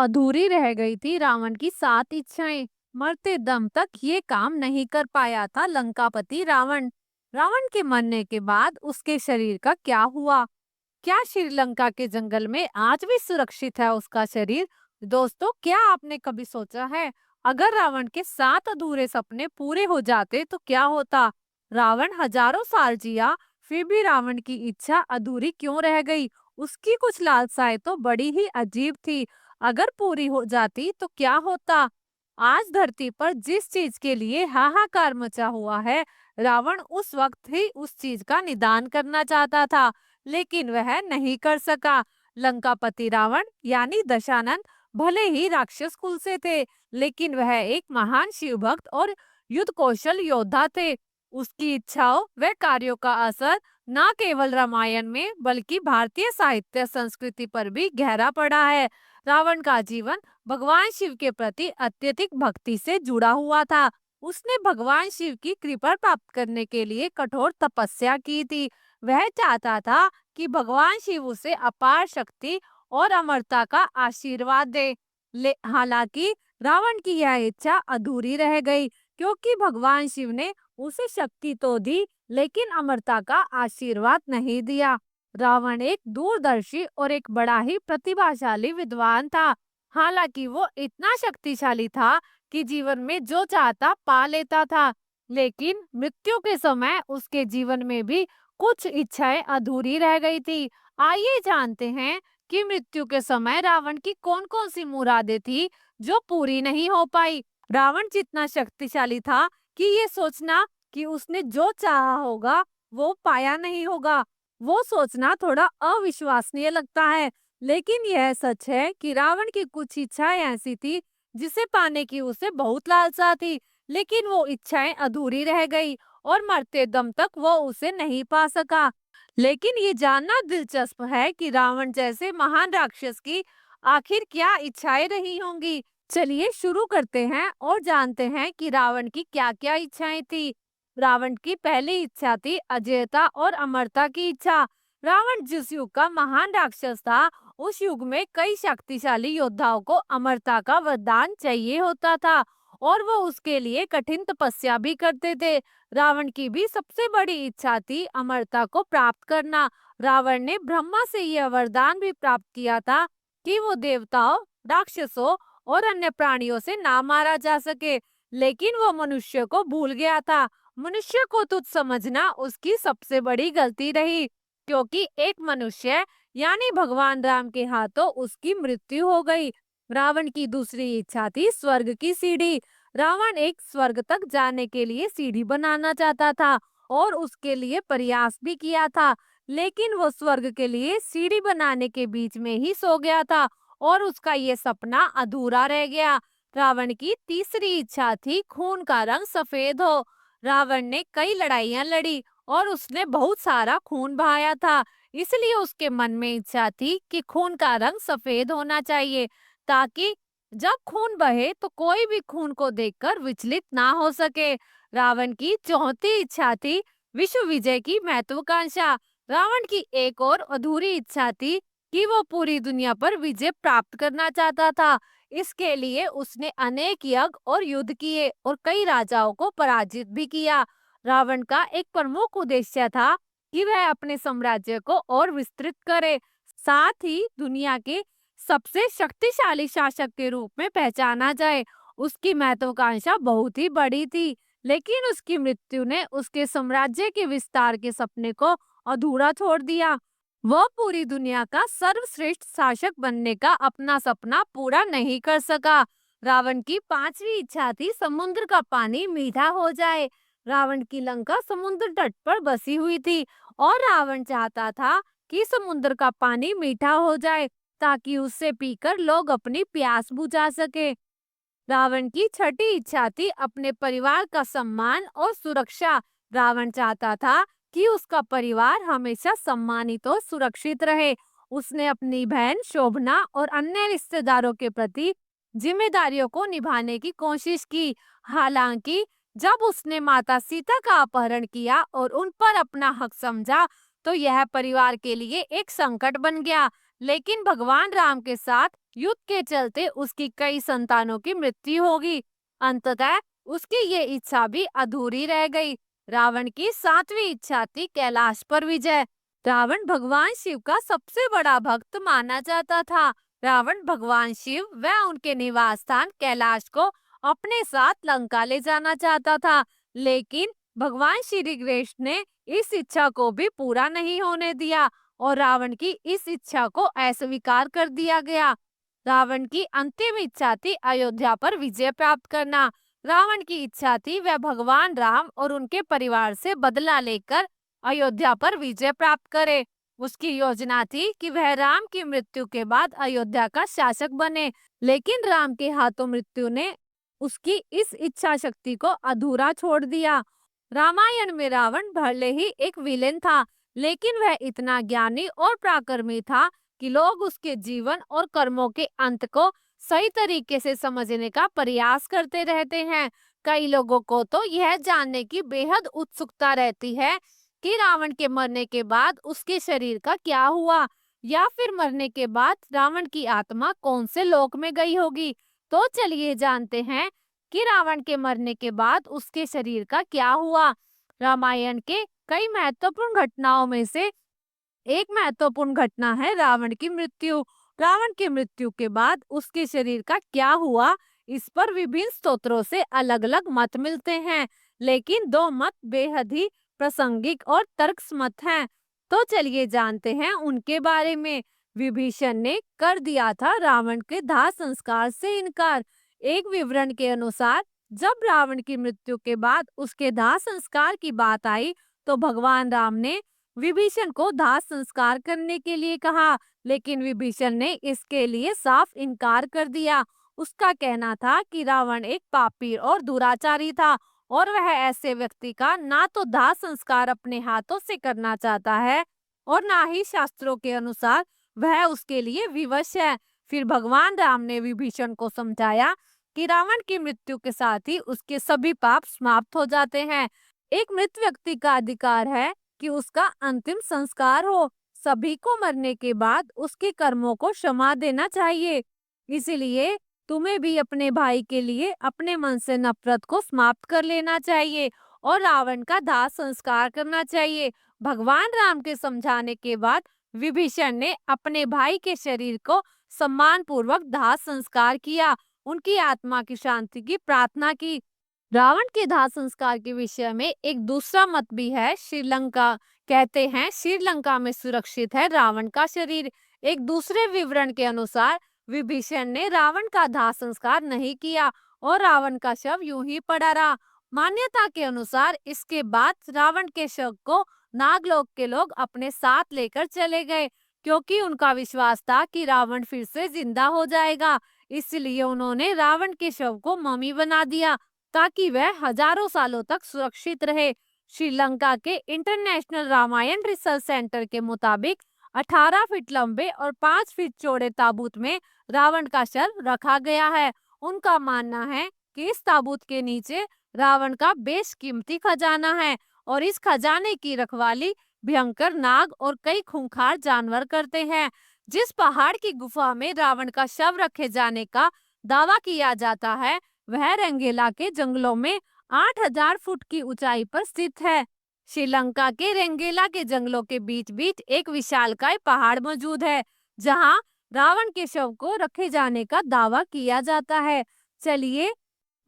अधूरी रह गई थी रावण की 7 इच्छाएं। मरते दम तक ये काम नहीं कर पाया था लंकापति रावण। रावण के मरने के बाद उसके शरीर का क्या हुआ? क्या श्रीलंका के जंगल में आज भी सुरक्षित है उसका शरीर? दोस्तों, क्या आपने कभी सोचा है अगर रावण के 7 अधूरे सपने पूरे हो जाते तो क्या होता? रावण हजारों साल जिया, फिर भी रावण की इच्छा अधूरी क्यों रह गई? उसकी कुछ लालसाएं तो बड़ी ही अजीब थी। अगर पूरी हो जाती तो क्या होता? आज धरती पर जिस चीज के लिए हाहाकार मचा हुआ है, रावण उस वक्त ही उस चीज का निदान करना चाहता था, लेकिन वह नहीं कर सका। लंकापति रावण यानी दशानन भले ही राक्षस कुल से थे, लेकिन वह एक महान शिव भक्त और युद्ध कौशल योद्धा थे। उसकी इच्छाओं व कार्यों का असर न केवल रामायण में बल्कि भारतीय साहित्य संस्कृति पर भी गहरा पड़ा है। रावण का जीवन भगवान शिव के प्रति अत्यधिक भक्ति से जुड़ा हुआ था। उसने भगवान शिव की कृपा प्राप्त करने के लिए कठोर तपस्या की थी। वह चाहता था कि भगवान शिव उसे अपार शक्ति और अमरता का आशीर्वाद दे। हालांकि रावण की यह इच्छा अधूरी रह गई, क्योंकि भगवान शिव ने उसे शक्ति तो दी, लेकिन अमरता का आशीर्वाद नहीं दिया। रावण एक दूरदर्शी और एक बड़ा ही प्रतिभाशाली विद्वान था। हालांकि वो इतना शक्तिशाली था कि जीवन में जो चाहता पा लेता था, लेकिन मृत्यु के समय उसके जीवन में भी कुछ इच्छाएं अधूरी रह गई थी। आइए जानते हैं कि मृत्यु के समय रावण की कौन कौन सी मुरादें थी जो पूरी नहीं हो पाई। रावण जितना शक्तिशाली था कि ये सोचना कि उसने जो चाहा होगा वो पाया नहीं होगा, वो सोचना थोड़ा अविश्वसनीय लगता है। लेकिन यह सच है कि रावण की कुछ इच्छाएं ऐसी थी जिसे पाने की उसे बहुत लालसा थी, लेकिन वो इच्छाएं अधूरी रह गई और मरते दम तक वो उसे नहीं पा सका। लेकिन ये जानना दिलचस्प है कि रावण जैसे महान राक्षस की आखिर क्या इच्छाएं रही होंगी। चलिए शुरू करते हैं और जानते हैं कि रावण की क्या-क्या इच्छाएं थी। रावण की पहली इच्छा थी अजेयता और अमरता की इच्छा। रावण जिस युग का महान राक्षस था, उस युग में कई शक्तिशाली योद्धाओं को अमरता का वरदान चाहिए होता था और वो उसके लिए कठिन तपस्या भी करते थे। रावण की भी सबसे बड़ी इच्छा थी अमरता को प्राप्त करना। रावण ने ब्रह्मा से यह वरदान भी प्राप्त किया था कि वो देवताओं, राक्षसों और अन्य प्राणियों से ना मारा जा सके, लेकिन वो मनुष्य को भूल गया था। मनुष्य को तुच्छ समझना उसकी सबसे बड़ी गलती रही, क्योंकि एक मनुष्य यानी भगवान राम के हाथों उसकी मृत्यु हो गई। रावण की दूसरी इच्छा थी स्वर्ग की सीढ़ी। रावण एक स्वर्ग तक जाने के लिए सीढ़ी बनाना चाहता था और उसके लिए प्रयास भी किया था, लेकिन वो स्वर्ग के लिए सीढ़ी बनाने के बीच में ही सो गया था और उसका ये सपना अधूरा रह गया। रावण की तीसरी इच्छा थी खून का रंग सफेद हो। रावण ने कई लड़ाइयां लड़ी और उसने बहुत सारा खून बहाया था, इसलिए उसके मन में इच्छा थी कि खून का रंग सफेद होना चाहिए, ताकि जब खून बहे तो कोई भी खून को देखकर विचलित ना हो सके। रावण की चौथी इच्छा थी विश्व विजय की महत्वाकांक्षा। रावण की एक और अधूरी इच्छा थी कि वो पूरी दुनिया पर विजय प्राप्त करना चाहता था। इसके लिए उसने अनेक यज्ञ और युद्ध किए और कई राजाओं को पराजित भी किया। रावण का एक प्रमुख उद्देश्य था कि वह अपने साम्राज्य को और विस्तृत करे, साथ ही दुनिया के सबसे शक्तिशाली शासक के रूप में पहचाना जाए। उसकी महत्वाकांक्षा बहुत ही बड़ी थी, लेकिन उसकी मृत्यु ने उसके साम्राज्य के विस्तार के सपने को अधूरा छोड़ दिया। वह पूरी दुनिया का सर्वश्रेष्ठ शासक बनने का अपना सपना पूरा नहीं कर सका। रावण की पांचवी इच्छा थी समुद्र का पानी मीठा हो जाए। रावण की लंका समुद्र तट पर बसी हुई थी और रावण चाहता था कि समुद्र का पानी मीठा हो जाए, ताकि उससे पीकर लोग अपनी प्यास बुझा सके। रावण की छठी इच्छा थी अपने परिवार का सम्मान और सुरक्षा। रावण चाहता था कि उसका परिवार हमेशा सम्मानित और सुरक्षित रहे। उसने अपनी बहन शोभना और अन्य रिश्तेदारों के प्रति जिम्मेदारियों को निभाने की कोशिश की। हालांकि जब उसने माता सीता का अपहरण किया और उन पर अपना हक समझा, तो यह परिवार के लिए एक संकट बन गया। लेकिन भगवान राम के साथ युद्ध के चलते उसकी कई संतानों की मृत्यु होगी। अंततः उसकी ये इच्छा भी अधूरी रह गई। रावण की सातवीं इच्छा थी कैलाश पर विजय। रावण भगवान शिव का सबसे बड़ा भक्त माना जाता था। रावण भगवान शिव व उनके निवास स्थान कैलाश को अपने साथ लंका ले जाना चाहता था, लेकिन भगवान श्री कृष्ण ने इस इच्छा को भी पूरा नहीं होने दिया और रावण की इस इच्छा को अस्वीकार कर दिया गया। रावण की अंतिम इच्छा थी अयोध्या पर विजय प्राप्त करना। रावण की इच्छा थी वह भगवान राम और उनके परिवार से बदला लेकर अयोध्या पर विजय प्राप्त करे। उसकी योजना थी कि वह राम की मृत्यु के बाद अयोध्या का शासक बने, लेकिन राम के हाथों मृत्यु ने उसकी इस इच्छा शक्ति को अधूरा छोड़ दिया। रामायण में रावण भले ही एक विलेन था, लेकिन वह इतना ज्ञानी और पराक्रमी था कि लोग उसके जीवन और कर्मों के अंत को सही तरीके से समझने का प्रयास करते रहते हैं। कई लोगों को तो यह जानने की बेहद उत्सुकता रहती है कि रावण के मरने के बाद उसके शरीर का क्या हुआ, या फिर मरने के बाद रावण की आत्मा कौन से लोक में गई होगी। तो चलिए जानते हैं कि रावण के मरने के बाद उसके शरीर का क्या हुआ। रामायण के कई महत्वपूर्ण घटनाओं में से एक महत्वपूर्ण घटना है रावण की मृत्यु। रावण की मृत्यु के बाद उसके शरीर का क्या हुआ, इस पर विभिन्न स्तोत्रों से अलग अलग मत मिलते हैं, लेकिन दो मत बेहद ही प्रासंगिक और तर्कसम्मत हैं। तो चलिए जानते हैं उनके बारे में। विभीषण ने कर दिया था रावण के दाह संस्कार से इनकार। एक विवरण के अनुसार जब रावण की मृत्यु के बाद उसके दाह संस्कार की बात आई, तो भगवान राम ने विभीषण को दाह संस्कार करने के लिए कहा, लेकिन विभीषण ने इसके लिए साफ इनकार कर दिया। उसका कहना था कि रावण एक पापी और दुराचारी था और वह ऐसे व्यक्ति का ना तो दाह संस्कार अपने हाथों से करना चाहता है और ना ही शास्त्रों के अनुसार वह उसके लिए विवश है। फिर भगवान राम ने विभीषण को समझाया कि रावण की मृत्यु के साथ ही उसके सभी पाप समाप्त हो जाते हैं। एक मृत व्यक्ति का अधिकार है कि उसका अंतिम संस्कार हो। सभी को मरने के बाद उसके कर्मों को क्षमा देना चाहिए। इसीलिए तुम्हें भी अपने भाई के लिए अपने मन से नफरत को समाप्त कर लेना चाहिए और रावण का दाह संस्कार करना चाहिए। भगवान राम के समझाने के बाद विभीषण ने अपने भाई के शरीर को सम्मान पूर्वक दाह संस्कार किया, उनकी आत्मा की शांति की प्रार्थना की। रावण के दाह संस्कार के विषय में एक दूसरा मत भी है। श्रीलंका कहते हैं श्रीलंका में सुरक्षित है रावण का शरीर। एक दूसरे विवरण के अनुसार विभीषण ने रावण का दाह संस्कार नहीं किया और रावण का शव यूं ही पड़ा रहा। मान्यता के अनुसार इसके बाद रावण के शव को नागलोक के लोग अपने साथ लेकर चले गए, क्योंकि उनका विश्वास था कि रावण फिर से जिंदा हो जाएगा। इसलिए उन्होंने रावण के शव को मम्मी बना दिया ताकि वह हजारों सालों तक सुरक्षित रहे। श्रीलंका के इंटरनेशनल रामायण रिसर्च सेंटर के मुताबिक 18 फीट लंबे और 5 फीट चौड़े ताबूत में रावण का शव रखा गया है। उनका मानना है कि इस ताबूत के नीचे रावण का बेशकीमती खजाना है और इस खजाने की रखवाली भयंकर नाग और कई खूंखार जानवर करते हैं। जिस पहाड़ की गुफा में रावण का शव रखे जाने का दावा किया जाता है, वह रेंगेला के जंगलों में 8000 फुट की ऊंचाई पर स्थित है। श्रीलंका के रेंगेला के जंगलों के बीच बीच एक विशालकाय पहाड़ मौजूद है, जहां रावण के शव को रखे जाने का दावा किया जाता है। चलिए,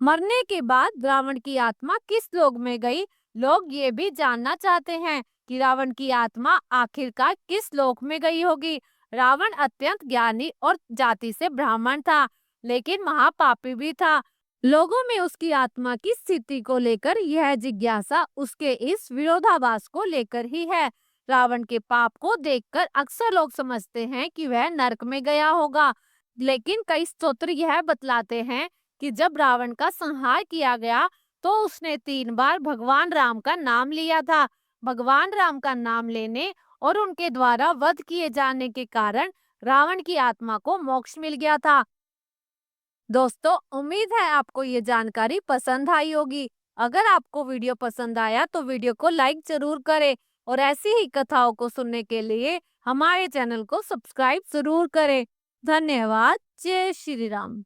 मरने के बाद रावण की आत्मा किस लोक में गई? लोग ये भी जानना चाहते हैं कि रावण की आत्मा आखिरकार किस लोक में गई होगी। रावण अत्यंत ज्ञानी और जाति से ब्राह्मण था, लेकिन महापापी भी था। लोगों में उसकी आत्मा की स्थिति को लेकर यह जिज्ञासा उसके इस विरोधाभास को लेकर ही है। रावण के पाप को देखकर अक्सर लोग समझते हैं कि वह नरक में गया होगा, लेकिन कई स्तोत्र यह बतलाते हैं कि जब रावण का संहार किया गया तो उसने 3 बार भगवान राम का नाम लिया था। भगवान राम का नाम लेने और उनके द्वारा वध किए जाने के कारण रावण की आत्मा को मोक्ष मिल गया था। दोस्तों, उम्मीद है आपको ये जानकारी पसंद आई होगी। अगर आपको वीडियो पसंद आया तो वीडियो को लाइक जरूर करें और ऐसी ही कथाओं को सुनने के लिए हमारे चैनल को सब्सक्राइब जरूर करें। धन्यवाद। जय श्री राम।